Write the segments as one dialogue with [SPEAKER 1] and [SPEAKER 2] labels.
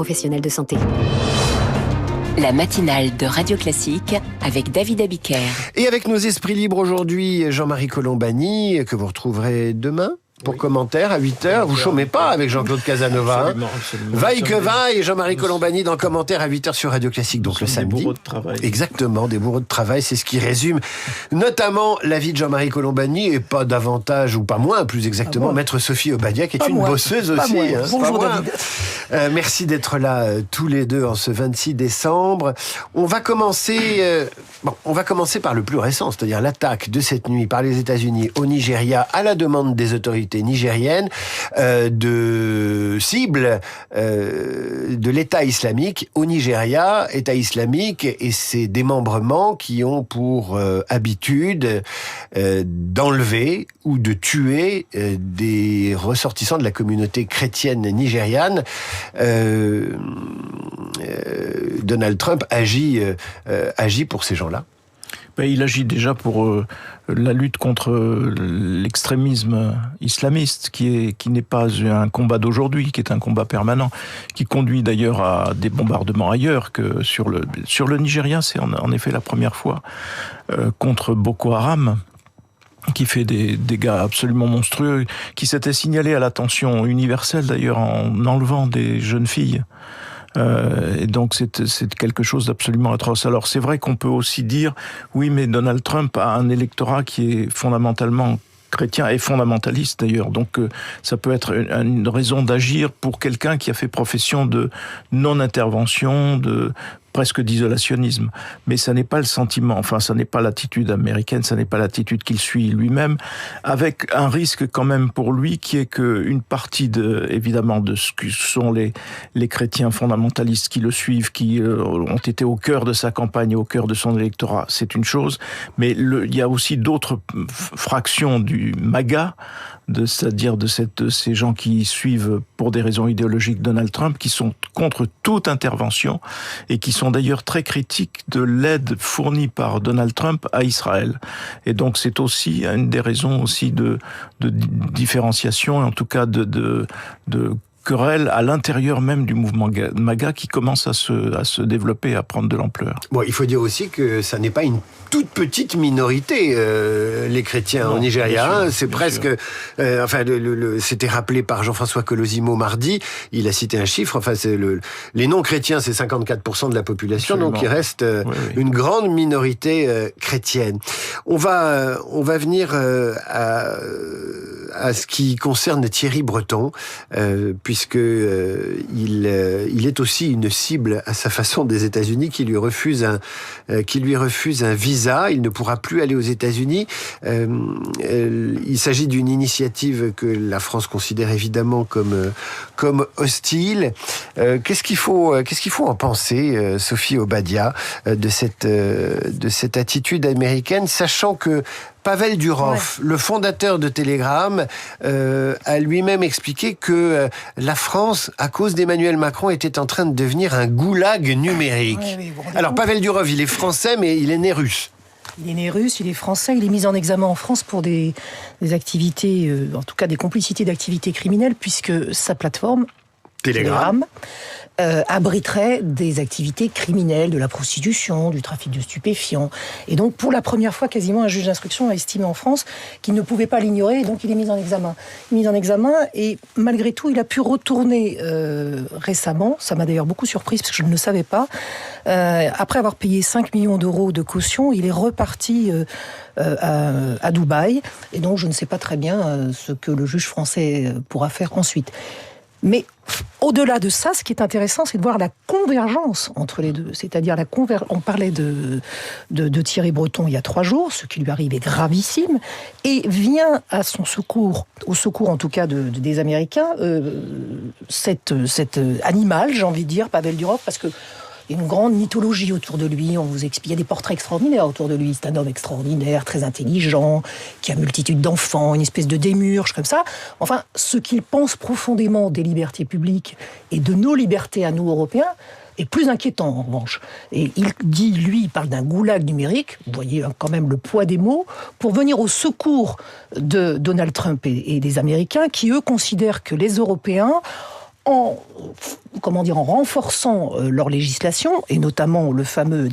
[SPEAKER 1] professionnels de santé.
[SPEAKER 2] La matinale de Radio Classique avec David Abiker.
[SPEAKER 3] Et avec nos esprits libres aujourd'hui, Jean-Marie Colombani, que vous retrouverez demain pour commentaire à 8h. Vous chômez pas avec Jean-Claude Casanova.
[SPEAKER 4] Absolument.
[SPEAKER 3] Vaille que vaille, et Jean-Marie Colombani dans commentaire à 8h sur Radio Classique, donc le samedi.
[SPEAKER 4] Des bourreaux de travail.
[SPEAKER 3] Exactement, des bourreaux de travail, c'est ce qui résume notamment la vie de Jean-Marie Colombani, et pas davantage, ou pas moins, plus exactement, maître Sophie Obadia, qui est une bosseuse aussi. Hein,
[SPEAKER 5] bonjour David.
[SPEAKER 3] Merci d'être là tous les deux en ce 26 décembre. On va commencer par le plus récent, c'est-à-dire l'attaque de cette nuit par les États-Unis au Nigeria à la demande des autorités nigériennes de cibles de l'État islamique au Nigeria, État islamique et ses démembrements qui ont pour habitude d'enlever ou de tuer des ressortissants de la communauté chrétienne nigériane. Donald Trump agit pour ces gens-là.
[SPEAKER 4] Il agit déjà pour la lutte contre l'extrémisme islamiste, qui n'est pas un combat d'aujourd'hui, qui est un combat permanent, qui conduit d'ailleurs à des bombardements ailleurs que sur le Nigeria. C'est en effet la première fois contre Boko Haram, qui fait des dégâts absolument monstrueux, qui s'était signalé à l'attention universelle d'ailleurs en enlevant des jeunes filles. Et donc c'est quelque chose d'absolument atroce. Alors c'est vrai qu'on peut aussi dire, oui, mais Donald Trump a un électorat qui est fondamentalement chrétien et fondamentaliste d'ailleurs. Donc ça peut être une raison d'agir pour quelqu'un qui a fait profession de non-intervention, presque d'isolationnisme. Mais ça n'est pas le sentiment, ça n'est pas l'attitude américaine, ça n'est pas l'attitude qu'il suit lui-même, avec un risque quand même pour lui qui est qu'une partie évidemment de ce que sont les chrétiens fondamentalistes qui le suivent, qui ont été au cœur de sa campagne, au cœur de son électorat, c'est une chose, mais il y a aussi d'autres fractions du MAGA, c'est-à-dire de ces gens qui suivent pour des raisons idéologiques Donald Trump, qui sont contre toute intervention et qui sont d'ailleurs très critiques de l'aide fournie par Donald Trump à Israël. Et donc c'est aussi une des raisons aussi de différenciation, en tout cas de querelle à l'intérieur même du mouvement MAGA qui commence à se développer, à prendre de l'ampleur.
[SPEAKER 3] Bon, il faut dire aussi que ça n'est pas une toute petite minorité, les chrétiens au Nigeria. C'est presque... c'était rappelé par Jean-François Colosimo mardi. Il a cité un chiffre. Les non-chrétiens, c'est 54% de la population. Absolument. Donc il reste une grande minorité chrétienne. On va venir à ce qui concerne Thierry Breton, puisque il est aussi une cible à sa façon des États-Unis qui lui refuse un visa. Il ne pourra plus aller aux États-Unis. Il s'agit d'une initiative que la France considère évidemment comme hostile. Qu'est-ce qu'il faut en penser, Sophie Obadia, de cette attitude américaine, sachant que Pavel Durov, le fondateur de Telegram, a lui-même expliqué que la France, à cause d'Emmanuel Macron, était en train de devenir un goulag numérique. Alors Pavel Durov, il est français, mais il est né russe.
[SPEAKER 5] Il est né russe, il est français, il est mis en examen en France pour des activités, en tout cas des complicités d'activités criminelles, puisque sa plateforme, Telegram, abriterait des activités criminelles, de la prostitution, du trafic de stupéfiants. Et donc, pour la première fois, quasiment, un juge d'instruction a estimé en France qu'il ne pouvait pas l'ignorer, et donc il est mis en examen. Et malgré tout, il a pu retourner récemment, ça m'a d'ailleurs beaucoup surprise, parce que je ne le savais pas, après avoir payé 5 millions d'euros de caution, il est reparti à Dubaï, et donc je ne sais pas très bien ce que le juge français pourra faire ensuite. Mais au-delà de ça, ce qui est intéressant, c'est de voir la convergence entre les deux. C'est-à-dire on parlait de Thierry Breton il y a 3 jours, ce qui lui arrive est gravissime, et vient à son secours, au secours en tout cas des Américains, cet animal, j'ai envie de dire, Pavel Durov, parce que il y a une grande mythologie autour de lui, on vous explique, il y a des portraits extraordinaires autour de lui. C'est un homme extraordinaire, très intelligent, qui a multitude d'enfants, une espèce de démurge comme ça. Enfin, ce qu'il pense profondément des libertés publiques et de nos libertés à nous, Européens, est plus inquiétant en revanche. Et il parle d'un goulag numérique, vous voyez quand même le poids des mots, pour venir au secours de Donald Trump et des Américains, qui eux considèrent que les Européens en renforçant leur législation, et notamment le fameux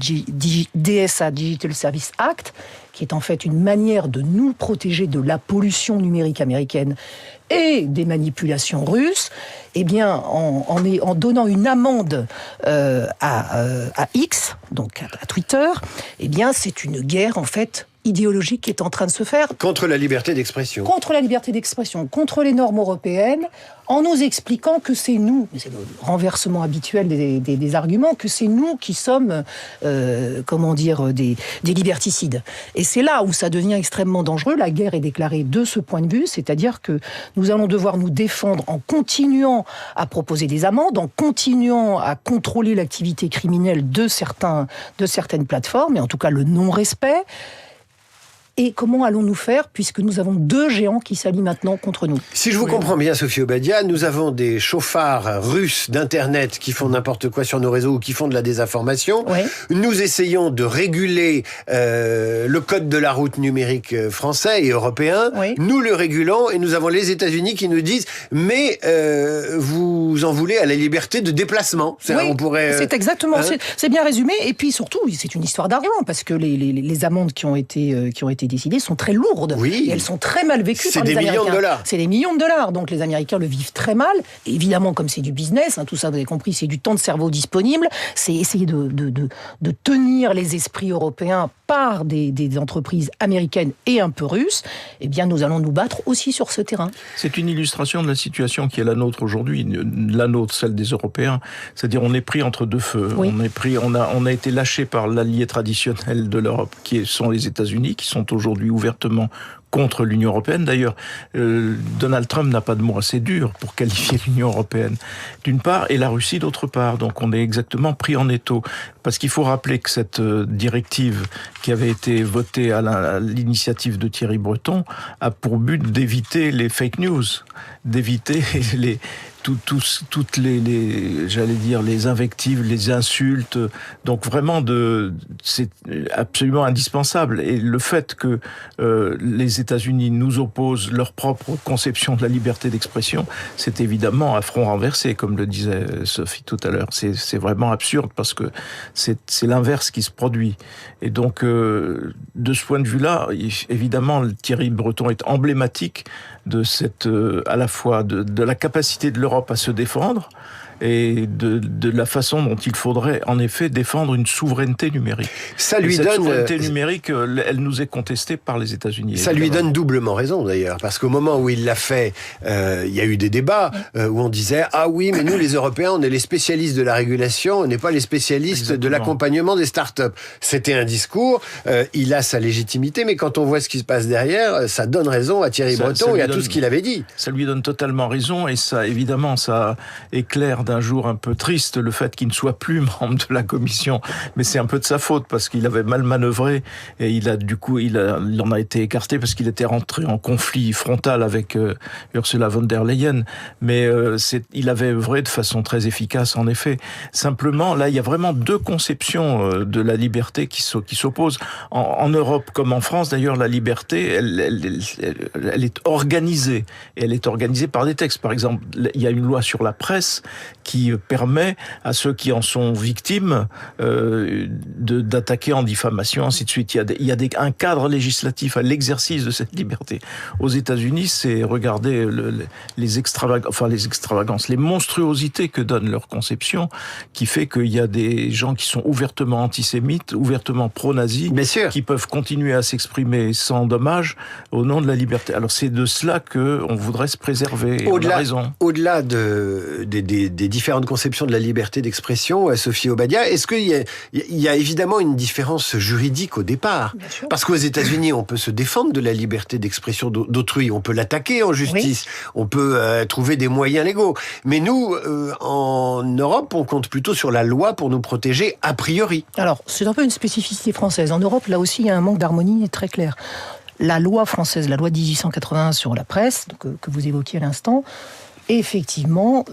[SPEAKER 5] DSA, Digital Service Act, qui est en fait une manière de nous protéger de la pollution numérique américaine et des manipulations russes, eh bien, en donnant une amende à X, donc à Twitter, eh bien, c'est une guerre, en fait, idéologique qui est en train de se faire.
[SPEAKER 3] Contre la liberté d'expression.
[SPEAKER 5] Contre la liberté d'expression, contre les normes européennes, en nous expliquant que c'est nous, c'est le renversement habituel des arguments, que c'est nous qui sommes, des liberticides. Et c'est là où ça devient extrêmement dangereux. La guerre est déclarée de ce point de vue, c'est-à-dire que nous allons devoir nous défendre en continuant à proposer des amendes, en continuant à contrôler l'activité criminelle de certaines plateformes, et en tout cas le non-respect. Et comment allons-nous faire, puisque nous avons 2 géants qui s'allient maintenant contre nous?
[SPEAKER 3] Si je vous comprends bien, Sophie Obadia, nous avons des chauffards russes d'Internet qui font n'importe quoi sur nos réseaux ou qui font de la désinformation. Oui. Nous essayons de réguler le code de la route numérique français et européen. Oui. Nous le régulons et nous avons les États-Unis qui nous disent « mais vous en voulez à la liberté de déplacement ».
[SPEAKER 5] On pourrait, c'est exactement, c'est bien résumé. Et puis surtout, c'est une histoire d'argent, parce que les amendes qui ont été décidées sont très lourdes. Oui. Et elles sont très mal vécues par les Américains. C'est des millions de dollars. C'est des millions de dollars. Donc les Américains le vivent très mal. Et évidemment, comme c'est du business, tout ça, vous avez compris, c'est du temps de cerveau disponible. C'est essayer de tenir les esprits européens par des entreprises américaines et un peu russes. Eh bien, nous allons nous battre aussi sur ce terrain.
[SPEAKER 4] C'est une illustration de la situation qui est la nôtre aujourd'hui, la nôtre, celle des Européens. C'est-à-dire, on est pris entre 2 feux. Oui. On a été lâché par l'allié traditionnel de l'Europe, qui sont les États-Unis, qui sont aujourd'hui ouvertement contre l'Union européenne. D'ailleurs, Donald Trump n'a pas de mots assez durs pour qualifier l'Union européenne, d'une part, et la Russie, d'autre part. Donc on est exactement pris en étau. Parce qu'il faut rappeler que cette directive qui avait été votée à l'initiative de Thierry Breton a pour but d'éviter les fake news, d'éviter toutes les invectives, les insultes. Donc vraiment, c'est absolument indispensable. Et le fait que les États-Unis nous opposent leur propre conception de la liberté d'expression, c'est évidemment à front renversé, comme le disait Sophie tout à l'heure. C'est vraiment absurde parce que c'est l'inverse qui se produit. Et donc, de ce point de vue-là, évidemment, Thierry Breton est emblématique de à la fois de la capacité de l'Europe à se défendre et de la façon dont il faudrait en effet défendre une souveraineté numérique. Cette souveraineté numérique, elle nous est contestée par les États-Unis.
[SPEAKER 3] Ça lui donne doublement raison d'ailleurs, parce qu'au moment où il l'a fait, il y a eu des débats où on disait « Ah oui, mais nous les Européens, on est les spécialistes de la régulation, on n'est pas les spécialistes de l'accompagnement des startups ». C'était un discours, il a sa légitimité, mais quand on voit ce qui se passe derrière, ça donne raison à Thierry Breton et à tout ce qu'il avait dit.
[SPEAKER 4] Ça lui donne totalement raison, et ça, évidemment, ça éclaire d'un jour un peu triste le fait qu'il ne soit plus membre de la Commission, mais c'est un peu de sa faute parce qu'il avait mal manœuvré et il en a été écarté parce qu'il était rentré en conflit frontal avec Ursula von der Leyen, mais il avait œuvré de façon très efficace en effet. Simplement, là, il y a vraiment 2 conceptions de la liberté qui s'opposent. En Europe comme en France, d'ailleurs, la liberté, elle est organisée, et elle est organisée par des textes. Par exemple, il y a une loi sur la presse qui permet à ceux qui en sont victimes d'attaquer en diffamation, ainsi de suite. Il y a un cadre législatif à l'exercice de cette liberté. Aux États-Unis, c'est regarder les extravagances, les monstruosités que donne leur conception, qui fait qu'il y a des gens qui sont ouvertement antisémites, ouvertement pro-nazis, qui peuvent continuer à s'exprimer sans dommage au nom de la liberté. Alors c'est de cela qu'on voudrait se préserver.
[SPEAKER 3] Au-delà des différentes conceptions de la liberté d'expression, Sophie Obadia, est-ce qu'il y a évidemment une différence juridique au départ ? Parce qu'aux États-Unis, on peut se défendre de la liberté d'expression d'autrui, on peut l'attaquer en justice, on peut trouver des moyens légaux. Mais nous, en Europe, on compte plutôt sur la loi pour nous protéger a priori.
[SPEAKER 5] Alors, c'est un peu une spécificité française. En Europe, là aussi, il y a un manque d'harmonie très clair. La loi française, la loi de 1881 sur la presse, que vous évoquiez à l'instant, effectivement,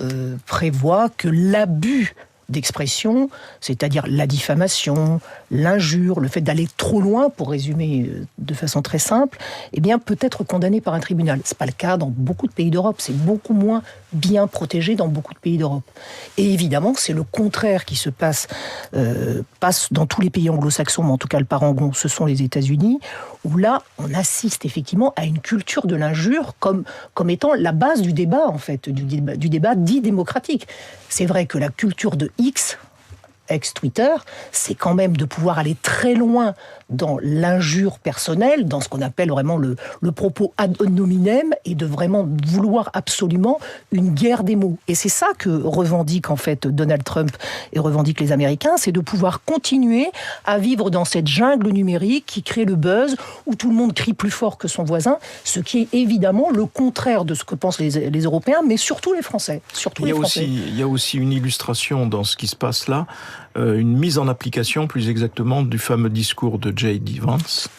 [SPEAKER 5] prévoit que l'abus d'expression, c'est-à-dire la diffamation, l'injure, le fait d'aller trop loin, pour résumer de façon très simple, eh bien, peut être condamné par un tribunal. C'est pas le cas dans beaucoup de pays d'Europe. C'est beaucoup moins bien protégé dans beaucoup de pays d'Europe. Et évidemment, c'est le contraire qui se passe dans tous les pays anglo-saxons, mais en tout cas le parangon, ce sont les États-Unis, où là, on assiste effectivement à une culture de l'injure comme étant la base du débat, en fait, du débat dit démocratique. C'est vrai que la culture de X, ex-Twitter, c'est quand même de pouvoir aller très loin dans l'injure personnelle, dans ce qu'on appelle vraiment le propos ad hominem, et de vraiment vouloir absolument une guerre des mots. Et c'est ça que revendique en fait Donald Trump et revendiquent les Américains, c'est de pouvoir continuer à vivre dans cette jungle numérique qui crée le buzz, où tout le monde crie plus fort que son voisin, ce qui est évidemment le contraire de ce que pensent les Européens, mais surtout les Français.
[SPEAKER 4] Il y a aussi une illustration dans ce qui se passe là, une mise en application, plus exactement, du fameux discours de J.D. Vance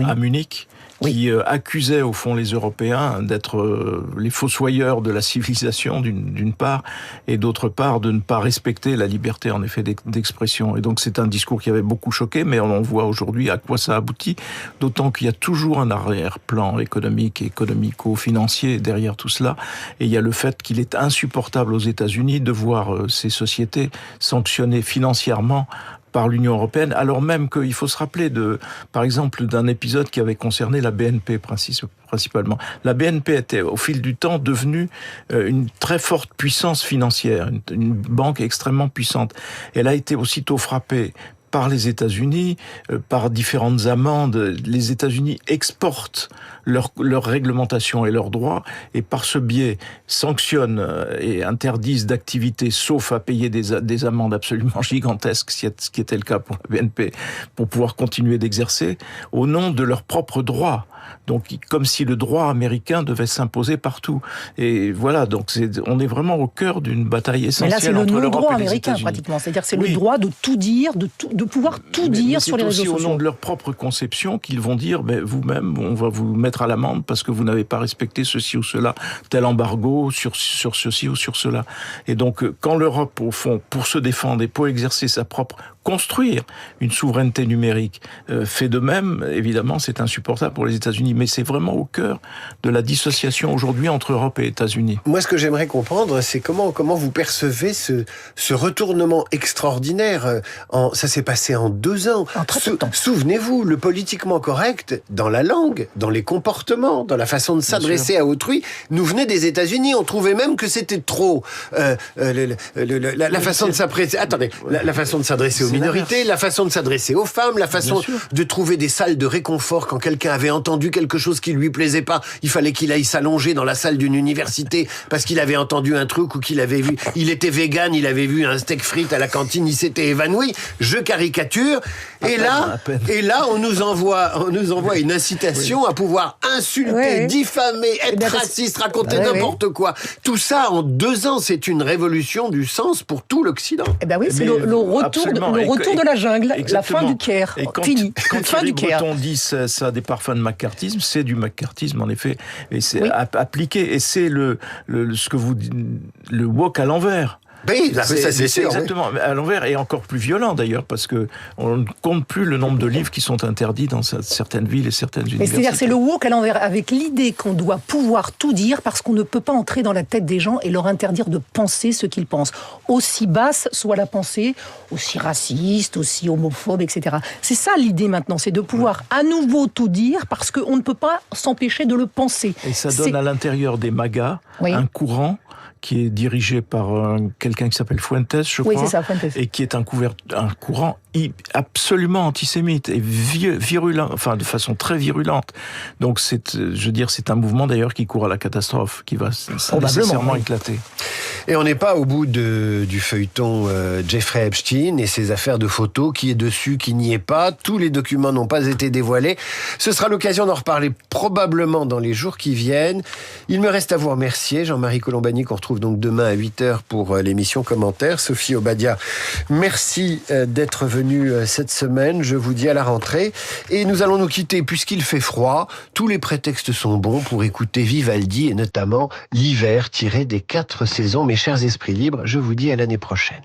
[SPEAKER 4] à Munich, qui accusait au fond les Européens d'être les fossoyeurs de la civilisation d'une part, et d'autre part de ne pas respecter la liberté en effet d'expression. Et donc c'est un discours qui avait beaucoup choqué, mais on voit aujourd'hui à quoi ça aboutit, d'autant qu'il y a toujours un arrière-plan économique et économico-financier derrière tout cela, et il y a le fait qu'il est insupportable aux États-Unis de voir ces sociétés sanctionnées financièrement par l'Union européenne, alors même qu'il faut se rappeler par exemple, d'un épisode qui avait concerné la BNP principalement. La BNP était, au fil du temps, devenue une très forte puissance financière, une banque extrêmement puissante. Elle a été aussitôt frappée par les États-Unis, par différentes amendes. Les États-Unis exportent leur réglementation et leurs droits, et par ce biais sanctionnent et interdisent d'activités, sauf à payer des amendes absolument gigantesques, ce qui était le cas pour la BNP, pour pouvoir continuer d'exercer, au nom de leurs propres droits. Donc, comme si le droit américain devait s'imposer partout. Et voilà, donc on est vraiment au cœur d'une bataille essentielle entre l'Europe et les États-Unis.
[SPEAKER 5] Mais là, c'est le non-droit américain, pratiquement. C'est-à-dire, c'est le droit de tout dire, de pouvoir tout dire sur les réseaux sociaux.
[SPEAKER 4] C'est aussi au nom de leur propre conception qu'ils vont dire, vous-même, on va vous mettre à l'amende parce que vous n'avez pas respecté ceci ou cela, tel embargo sur ceci ou sur cela. Et donc, quand l'Europe, au fond, pour se défendre et pour exercer construire une souveraineté numérique, fait de même, évidemment, c'est insupportable pour les États-Unis, mais c'est vraiment au cœur de la dissociation aujourd'hui entre Europe et États-Unis.
[SPEAKER 3] Moi, ce que j'aimerais comprendre, c'est comment vous percevez ce retournement extraordinaire. Ça s'est passé en 2 ans. Souvenez-vous, le politiquement correct, dans la langue, dans les comportements, dans la façon de s'adresser à autrui, nous venait des États-Unis. On trouvait même que c'était trop. La façon de s'adresser... Attendez, la façon de s'adresser aux minorités, la façon de s'adresser aux femmes, la façon de trouver des salles de réconfort quand quelqu'un avait entendu quelque chose qui lui plaisait pas, il fallait qu'il aille s'allonger dans la salle d'une université parce qu'il avait entendu un truc ou qu'il avait vu, il était vegan, il avait vu un steak frites à la cantine, il s'était évanoui. Je caricature. Et là, on nous envoie une incitation à pouvoir insulter, diffamer, être raciste, raconter n'importe quoi. Tout ça en 2 ans, c'est une révolution du sens pour tout l'Occident.
[SPEAKER 5] Eh ben oui, c'est le retour de la jungle, la fin du Caire. Fini.
[SPEAKER 4] Quand Thierry Breton dit ça a des parfums de maccarthisme, c'est du maccarthisme en effet, et c'est appliqué, et c'est ce que vous dites, le woke à l'envers.
[SPEAKER 3] Oui, c'est
[SPEAKER 4] exactement à l'envers, et encore plus violent d'ailleurs, parce que on ne compte plus le nombre de livres qui sont interdits dans certaines villes et certaines universités.
[SPEAKER 5] C'est-à-dire, c'est le woke à l'envers, avec l'idée qu'on doit pouvoir tout dire parce qu'on ne peut pas entrer dans la tête des gens et leur interdire de penser ce qu'ils pensent. Aussi basse soit la pensée, aussi raciste, aussi homophobe, etc. C'est ça l'idée maintenant, c'est de pouvoir à nouveau tout dire parce qu'on ne peut pas s'empêcher de le penser.
[SPEAKER 4] Et ça donne à l'intérieur des MAGA un courant qui est dirigé par quelqu'un qui s'appelle Fuentes, je crois,
[SPEAKER 5] c'est ça, Fuentes.
[SPEAKER 4] Et qui est un courant absolument antisémite et virulent, enfin de façon très virulente. Donc c'est un mouvement d'ailleurs qui court à la catastrophe, qui va nécessairement éclater.
[SPEAKER 3] Et on n'est pas au bout du feuilleton Jeffrey Epstein et ses affaires de photos, qui est dessus, qui n'y est pas. Tous les documents n'ont pas été dévoilés. Ce sera l'occasion d'en reparler probablement dans les jours qui viennent. Il me reste à vous remercier, Jean-Marie Colombani, qu'on retrouve donc demain à 8h pour l'émission Commentaire. Sophie Obadia, merci d'être venue cette semaine. Je vous dis à la rentrée. Et nous allons nous quitter puisqu'il fait froid. Tous les prétextes sont bons pour écouter Vivaldi et notamment l'hiver tiré des 4 saisons. Mes chers esprits libres, je vous dis à l'année prochaine.